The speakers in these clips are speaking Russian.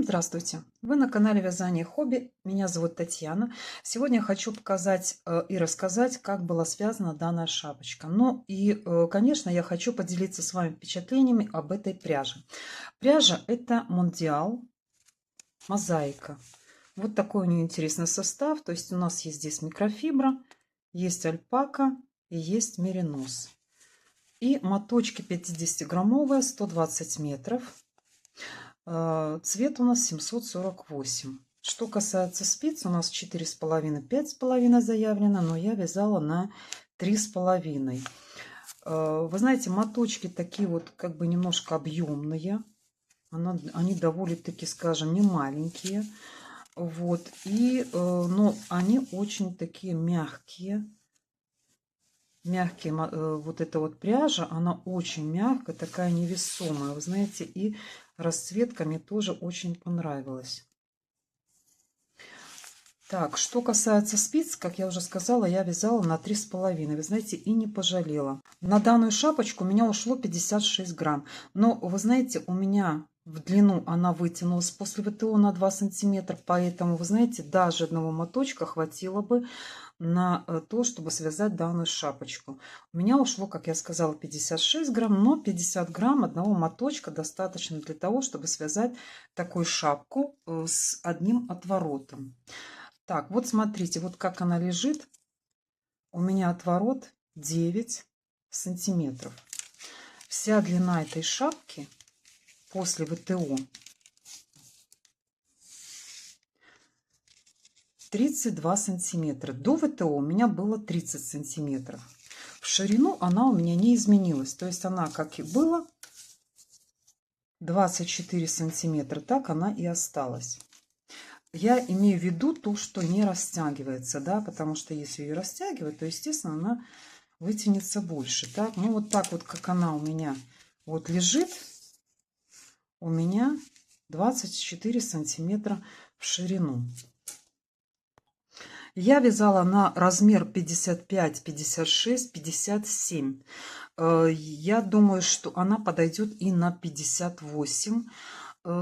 Всем здравствуйте! Вы на канале Вязание Хобби. Меня зовут Татьяна. Сегодня я хочу показать и рассказать, как была связана данная шапочка. Ну и, конечно, я хочу поделиться с вами впечатлениями об этой пряже. Пряжа — это Мондиал Мозаика. Вот такой у нее интересный состав. То есть у нас есть здесь микрофибра, есть альпака и есть меринос. И моточки 50-граммовые, 120 метров. Цвет у нас 748. Что касается спиц, у нас 4,5, 5,5 заявлено, но я вязала на 3,5. Вы знаете, моточки такие вот как бы немножко объемные. Они довольно-таки, скажем, не маленькие. Вот. Но они очень такие мягкие. Вот эта вот пряжа, она очень мягкая, такая невесомая, вы знаете, и расцветка мне тоже очень понравилась. Так, что касается спиц, как я уже сказала, я вязала на 3,5, вы знаете, и не пожалела. На данную шапочку у меня ушло 56 грамм, но вы знаете, у меня в длину она вытянулась после ВТО на 2 сантиметра, поэтому, вы знаете, даже одного моточка хватило бы на то, чтобы связать данную шапочку. У меня ушло, как я сказала, 56 грамм, но 50 грамм одного моточка достаточно для того, чтобы связать такую шапку с одним отворотом. Так, вот смотрите, вот как она лежит. У меня отворот 9 сантиметров. Вся длина этой шапки после ВТО 32 сантиметра. До ВТО у меня было 30 сантиметров. В ширину она у меня не изменилась. То есть она, как и было, 24 сантиметра, так она и осталась. Я имею в виду то, что не растягивается, да, потому что если ее растягивать, то, естественно, она вытянется больше. Так, ну вот так вот, как она у меня вот лежит, у меня 24 сантиметра в ширину. Я вязала на размер 55, 56, 57. Я думаю, что она подойдет и на 58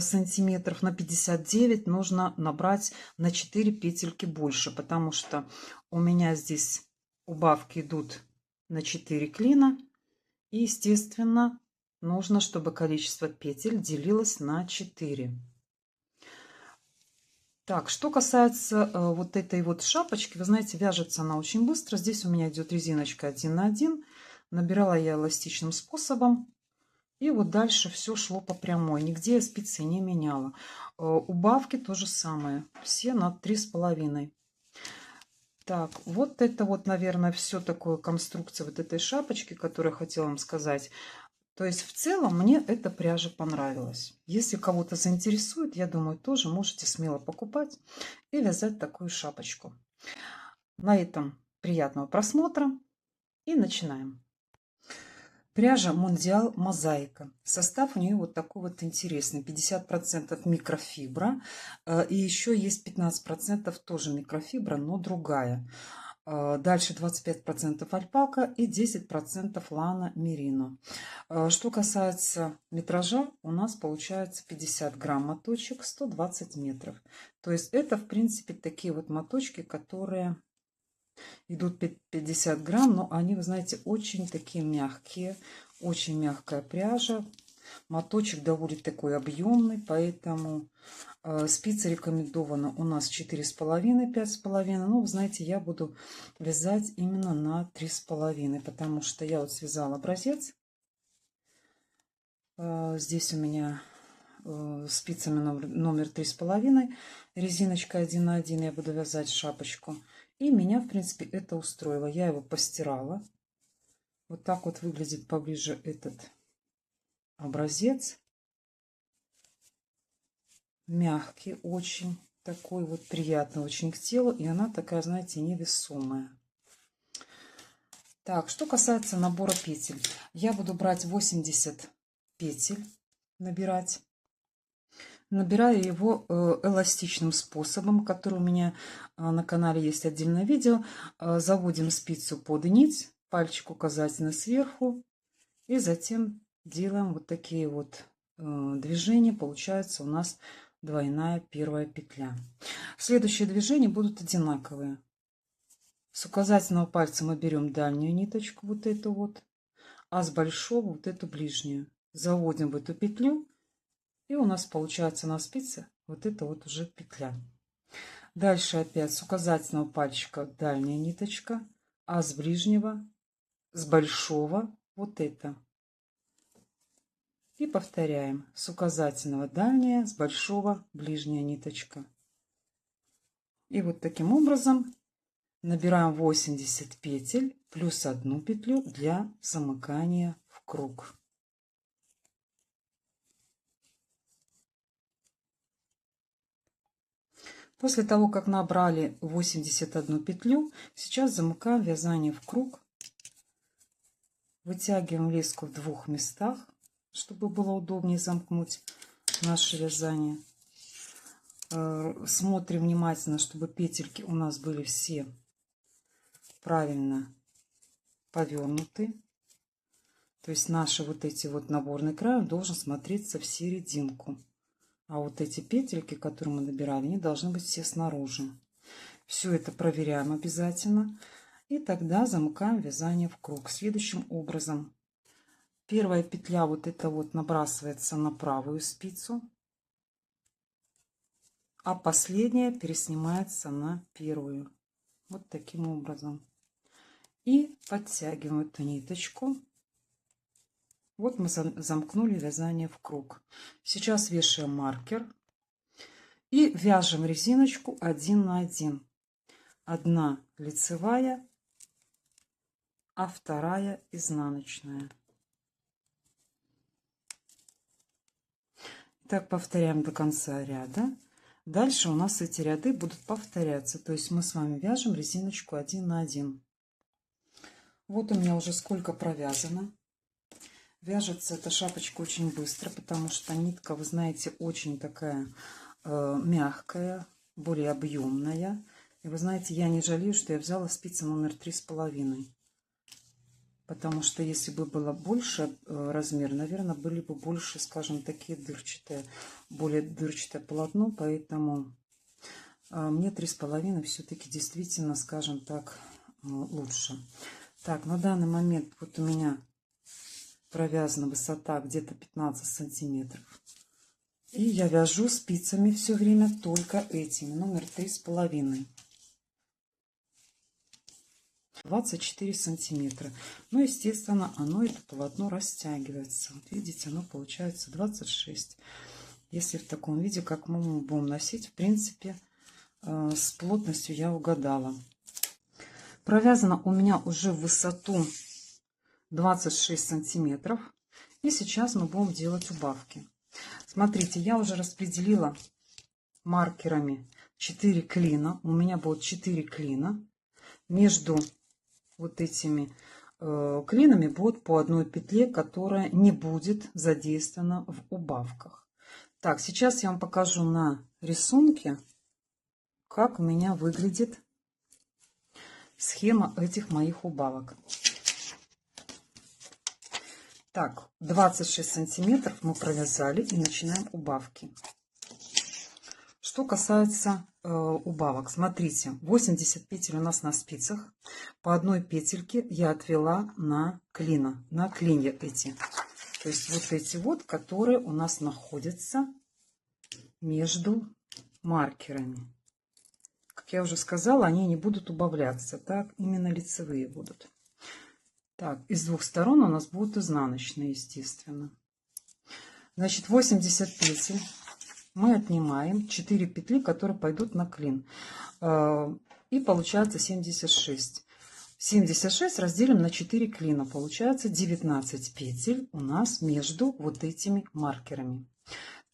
сантиметров. На 59 нужно набрать на 4 петельки больше, потому что у меня здесь убавки идут на 4 клина. И, естественно, нужно, чтобы количество петель делилось на 4. Так, что касается вот этой вот шапочки, вы знаете, вяжется она очень быстро. Здесь у меня идет резиночка 1 на 1. Набирала я эластичным способом. И вот дальше все шло по прямой. Нигде я спицы не меняла. Убавки то же самое. Все на 3,5. Так, вот это вот, наверное, все такое конструкция вот этой шапочки, которую я хотела вам сказать. То есть в целом мне эта пряжа понравилась. Если кого-то заинтересует, я думаю, тоже можете смело покупать и вязать такую шапочку. На этом приятного просмотра и начинаем. Пряжа Мондиал Мозаика. Состав у нее вот такой вот интересный. 50% микрофибра. И еще есть 15% тоже микрофибра, но другая. Дальше 25% альпака и 10% лана мерино. Что касается метража, у нас получается 50 грамм моточек, 120 метров. То есть это, в принципе, такие вот моточки, которые идут 50 грамм, но они, вы знаете, очень такие мягкие, очень мягкая пряжа. Моточек довольно такой объемный, поэтому спицы рекомендовано у нас 4,5, 5,5. Ну, вы знаете, я буду вязать именно на 3,5, потому что я вот связала образец. Здесь у меня спицами номер 3,5, резиночка 1 на 1, я буду вязать шапочку. И меня, в принципе, это устроило. Я его постирала. Вот так вот выглядит поближе этот образец. Мягкий очень, такой вот приятный очень к телу. И она такая, знаете, невесомая. Так, что касается набора петель. Я буду брать 80 петель, набирать. Набираю его эластичным способом, который у меня на канале есть отдельное видео. Заводим спицу под нить, пальчик указательный сверху. И затем делаем вот такие вот движения. Получается у нас двойная первая петля. Следующие движения будут одинаковые. С указательного пальца мы берем дальнюю ниточку, вот эту вот, а с большого вот эту ближнюю. Заводим в эту петлю, и у нас получается на спице вот это вот уже петля. Дальше опять с указательного пальчика дальняя ниточка, а с ближнего, с большого вот это. И повторяем. С указательного дальняя, с большого ближняя ниточка. И вот таким образом набираем 80 петель плюс 1 петлю для замыкания в круг. После того, как набрали 81 петлю, сейчас замыкаем вязание в круг. Вытягиваем леску в двух местах, чтобы было удобнее замкнуть наше вязание. Смотрим внимательно, чтобы петельки у нас были все правильно повернуты. То есть наши вот эти вот наборный край должен смотреться в серединку. А вот эти петельки, которые мы набирали, они должны быть все снаружи. Все это проверяем обязательно. И тогда замыкаем вязание в круг следующим образом. Первая петля вот эта вот набрасывается на правую спицу, а последняя переснимается на первую. Вот таким образом. И подтягиваем эту ниточку. Вот мы замкнули вязание в круг. Сейчас вешаем маркер и вяжем резиночку 1 на 1. Одна лицевая, а вторая изнаночная. Так повторяем до конца ряда. Дальше у нас эти ряды будут повторяться. То есть мы с вами вяжем резиночку 1 на 1. Вот у меня уже сколько провязано. Вяжется эта шапочка очень быстро, потому что нитка, вы знаете, очень такая мягкая, более объемная. И вы знаете, я не жалею, что я взяла спицы номер 3,5. Потому что если бы было больше размер, наверное, были бы больше, скажем, такие дырчатые, более дырчатое полотно. Поэтому мне 3,5 все-таки действительно, скажем так, лучше. Так, на данный момент вот у меня провязана высота где-то 15 сантиметров. И я вяжу спицами все время только этими, номер 3,5. 24 сантиметра. Ну, естественно, это полотно растягивается. Вот видите, оно получается 26. Если в таком виде, как мы будем носить, в принципе, с плотностью я угадала. Провязано у меня уже в высоту 26 сантиметров. И сейчас мы будем делать убавки. Смотрите, я уже распределила маркерами 4 клина. У меня будет 4 клина. Между вот этими клинами будет по одной петле, которая не будет задействована в убавках. Так, сейчас я вам покажу на рисунке, как у меня выглядит схема этих моих убавок. Так, 26 сантиметров мы провязали и начинаем убавки. Что касается убавок, смотрите, 80 петель у нас на спицах. По одной петельке я отвела на клинья эти. То есть вот эти вот, которые у нас находятся между маркерами. Как я уже сказала, они не будут убавляться, так, именно лицевые будут. Так, из двух сторон у нас будут изнаночные, естественно. Значит, 80 петель мы отнимаем 4 петли, которые пойдут на клин. И получается 76. 76 разделим на 4 клина. Получается 19 петель у нас между вот этими маркерами.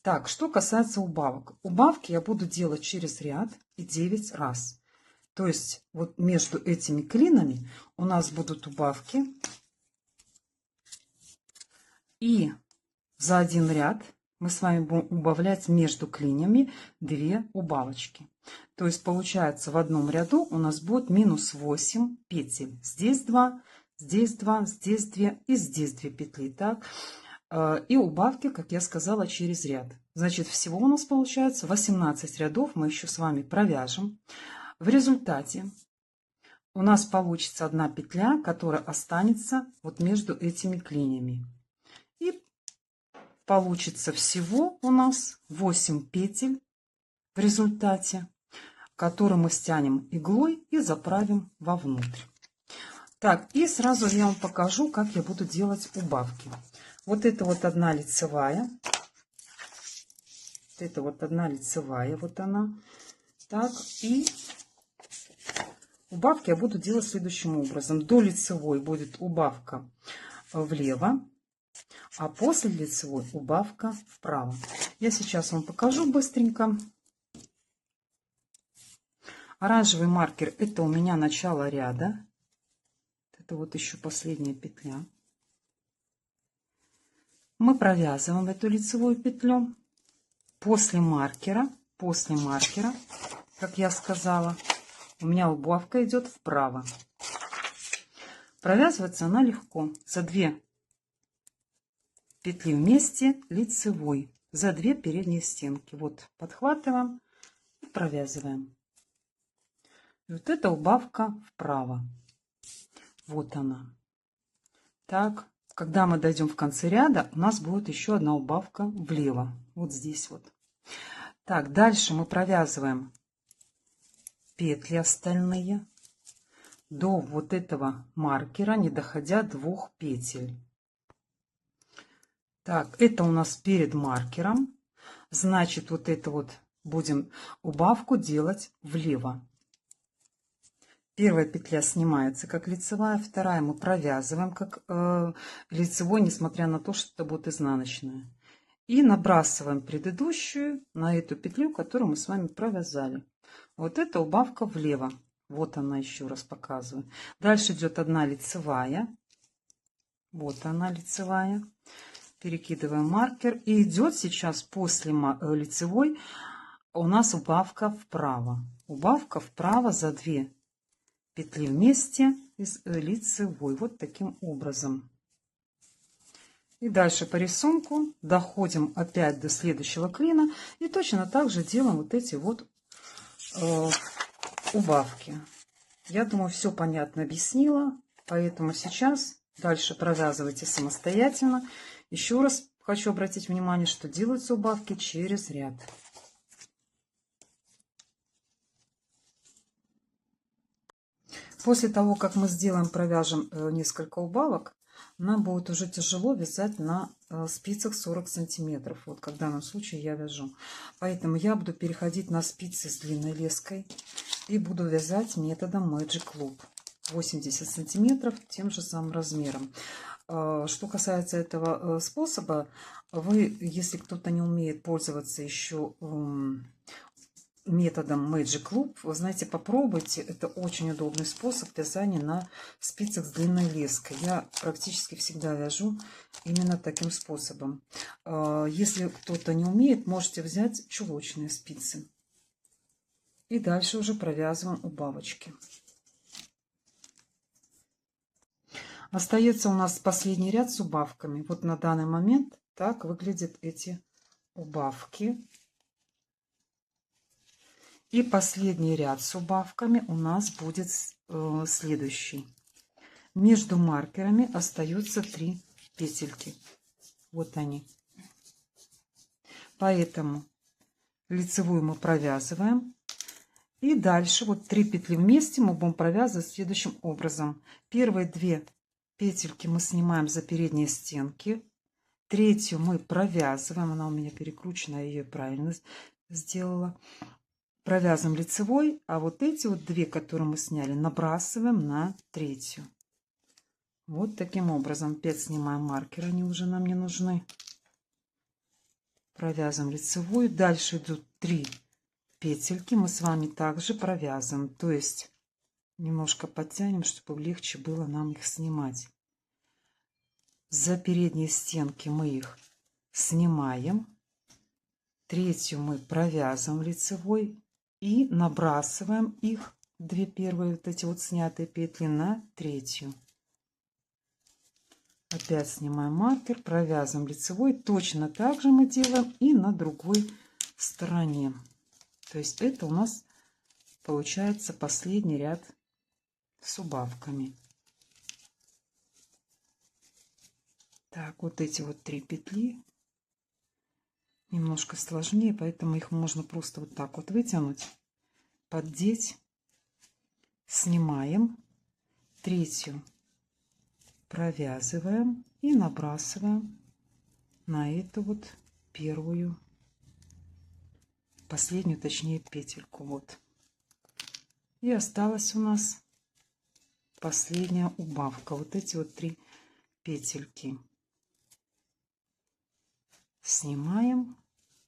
Так, что касается убавок. Убавки я буду делать через ряд и 9 раз. То есть вот между этими клинами у нас будут убавки. И за один ряд мы с вами будем убавлять между клинями 2 убавочки. То есть получается в одном ряду у нас будет минус 8 петель. Здесь 2, здесь 2, здесь 2 и здесь 2 петли. Так, И убавки, как я сказала, через ряд. Значит, всего у нас получается 18 рядов. Мы еще с вами провяжем. В результате у нас получится одна петля, которая останется вот между этими клиньями. И получится всего у нас 8 петель в результате, которые мы стянем иглой и заправим вовнутрь. Так, и сразу я вам покажу, как я буду делать убавки. Вот это вот одна лицевая. Вот это вот одна лицевая, вот она. Так, и убавки я буду делать следующим образом. До лицевой будет убавка влево, а после лицевой убавка вправо. Я сейчас вам покажу быстренько. Оранжевый маркер — это у меня начало ряда. Это вот еще последняя петля. Мы провязываем эту лицевую петлю. После маркера, как я сказала, у меня убавка идет вправо. Провязывается она легко. За 2 петли вместе лицевой, за 2 передние стенки. Вот подхватываем и провязываем. И вот эта убавка вправо. Вот она. Так, когда мы дойдем в конце ряда, у нас будет еще одна убавка влево. Вот здесь вот. Так, дальше мы провязываем петли остальные до вот этого маркера, не доходя 2 петель. Так, это у нас перед маркером. Значит, вот это вот будем убавку делать влево. Первая петля снимается как лицевая, вторая мы провязываем как лицевой, несмотря на то, что это будет изнаночная. И набрасываем предыдущую на эту петлю, которую мы с вами провязали. Вот это убавка влево. Вот она, еще раз показываю. Дальше идет одна лицевая. Вот она, лицевая. Перекидываем маркер. И идет сейчас после лицевой у нас убавка вправо. Убавка вправо за 2 петли вместе из лицевой. Вот таким образом. И дальше по рисунку доходим опять до следующего клина. И точно так же делаем вот эти вот убавки. Я думаю, все понятно объяснила. Поэтому сейчас дальше провязывайте самостоятельно. Еще раз хочу обратить внимание, что делаются убавки через ряд. После того, как мы сделаем, провяжем несколько убавок, нам будет уже тяжело вязать на спицах 40 сантиметров. Вот как в данном случае я вяжу. Поэтому я буду переходить на спицы с длинной леской и буду вязать методом Magic Loop. 80 сантиметров тем же самым размером. Что касается этого способа, вы, если кто-то не умеет пользоваться еще методом Magic Loop, вы знаете, попробуйте. Это очень удобный способ вязания на спицах с длинной леской. Я практически всегда вяжу именно таким способом. Если кто-то не умеет, можете взять чулочные спицы. И дальше уже провязываем убавочки. Остается у нас последний ряд с убавками. Вот на данный момент так выглядят эти убавки. И последний ряд с убавками у нас будет следующий. Между маркерами остаются 3 петельки. Вот они. Поэтому лицевую мы провязываем. И дальше вот 3 петли вместе мы будем провязывать следующим образом. Первые 2 петельки мы снимаем за передние стенки. Третью мы провязываем. Она у меня перекручена, я ее правильно сделала. Провязываем лицевой, а вот эти вот 2, которые мы сняли, набрасываем на третью. Вот таким образом. 5 снимаем маркеры, они уже нам не нужны. Провязываем лицевую. Дальше идут 3 петельки. Мы с вами также провязываем. То есть немножко подтянем, чтобы легче было нам их снимать. За передние стенки мы их снимаем. Третью мы провязываем лицевой. И набрасываем их, 2 первые вот эти вот снятые петли, на третью. Опять снимаем маркер, провязываем лицевой. Точно так же мы делаем и на другой стороне. То есть это у нас получается последний ряд с убавками. Так, вот эти вот 3 петли немножко сложнее, поэтому их можно просто вот так вот вытянуть, поддеть, снимаем, третью провязываем и набрасываем на эту вот первую, последнюю, точнее, петельку. Вот. И осталась у нас последняя убавка. Вот эти вот 3 петельки. Снимаем,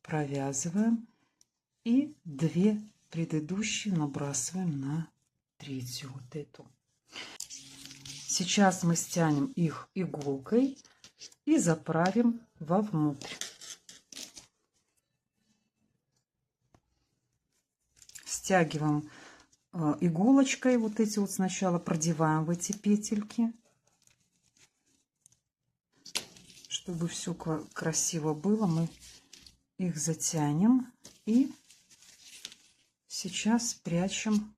провязываем и 2 предыдущие набрасываем на третью вот эту. Сейчас мы стянем их иголкой и заправим вовнутрь. Стягиваем иголочкой, вот эти вот сначала продеваем в эти петельки, чтобы все красиво было. Мы их затянем и сейчас прячем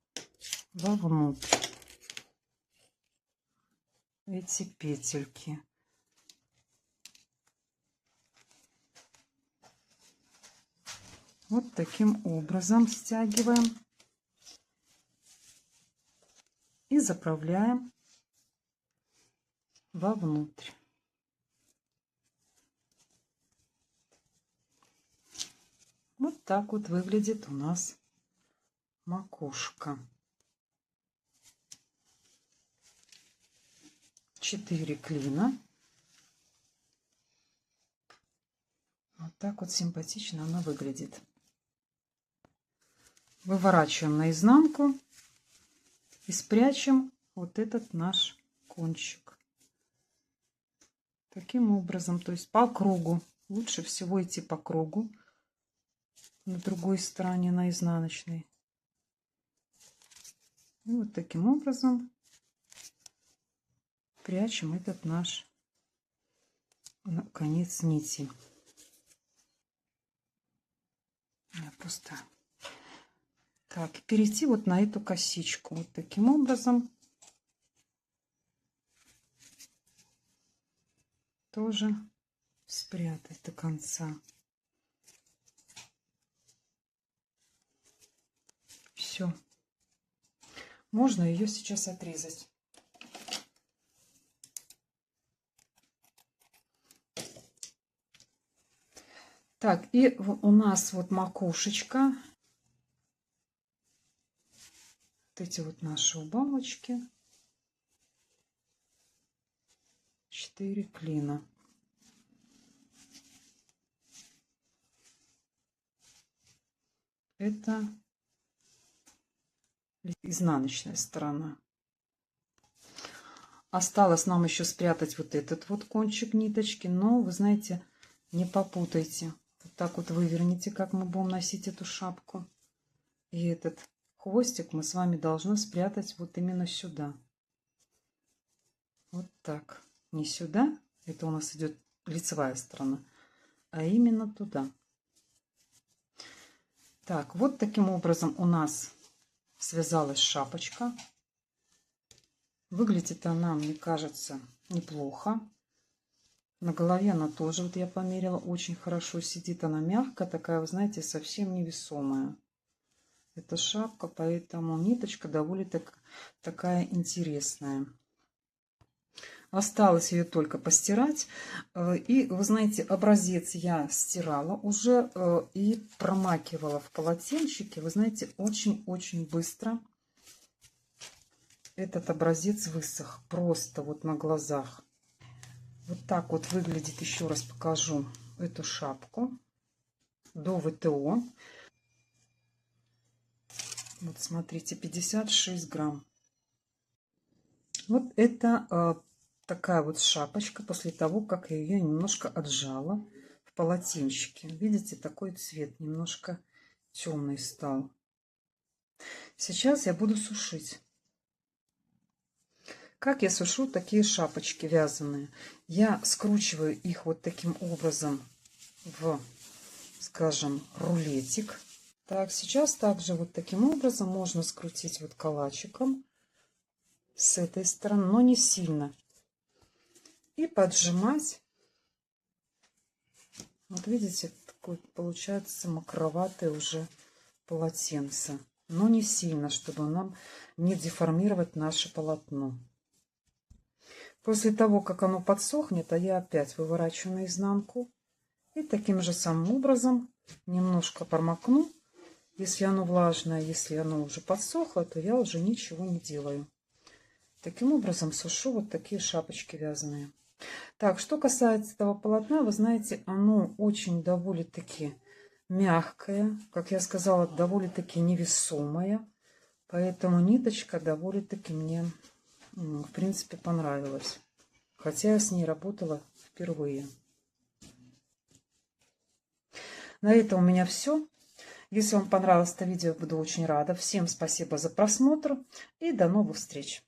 вовнутрь эти петельки. Вот таким образом стягиваем и заправляем вовнутрь. Вот так вот выглядит у нас макушка. 4 клина. Вот так вот симпатично она выглядит. Выворачиваем наизнанку и спрячем вот этот наш кончик. Таким образом, то есть по кругу. Лучше всего идти по кругу на другой стороне, на изнаночной. И вот таким образом прячем этот наш конец нити. Просто так, перейти вот на эту косичку. Вот таким образом тоже спрятать до конца. Все. Можно ее сейчас отрезать. Так, и у нас вот макушечка. Вот эти вот наши убавочки. 4 клина. Это изнаночная сторона. Осталось нам еще спрятать вот этот вот кончик ниточки, но вы знаете, не попутайте. Вот так вот выверните, как мы будем носить эту шапку. И этот хвостик мы с вами должны спрятать вот именно сюда. Вот так. Не сюда, это у нас идет лицевая сторона, а именно туда. Так, вот таким образом у нас связалась шапочка. Выглядит она, мне кажется, неплохо. На голове она тоже, вот я померила, очень хорошо сидит. Она мягкая, такая, вы знаете, совсем невесомая. Эта шапка, поэтому ниточка довольно такая интересная. Осталось ее только постирать. И, вы знаете, образец я стирала уже и промакивала в полотенчике. Вы знаете, очень-очень быстро этот образец высох. Просто вот на глазах. Вот так вот выглядит, еще раз покажу эту шапку до ВТО. Вот смотрите, 56 грамм. Вот это такая вот шапочка после того, как я ее немножко отжала в полотенчике. Видите, такой цвет немножко темный стал. Сейчас я буду сушить. Как я сушу такие шапочки вязаные? Я скручиваю их вот таким образом в, скажем, рулетик. Так, сейчас также вот таким образом можно скрутить вот калачиком с этой стороны, но не сильно. И поджимать. Вот видите, такой получается мокроватое уже полотенце. Но не сильно, чтобы нам не деформировать наше полотно. После того, как оно подсохнет, я опять выворачиваю наизнанку. И таким же самым образом немножко промокну. Если оно влажное, если оно уже подсохло, то я уже ничего не делаю. Таким образом сушу вот такие шапочки вязаные. Так, что касается этого полотна, вы знаете, оно очень довольно-таки мягкое. Как я сказала, довольно-таки невесомое. Поэтому ниточка довольно-таки мне, в принципе, понравилась. Хотя я с ней работала впервые. На этом у меня все. Если вам понравилось это видео, буду очень рада. Всем спасибо за просмотр и до новых встреч!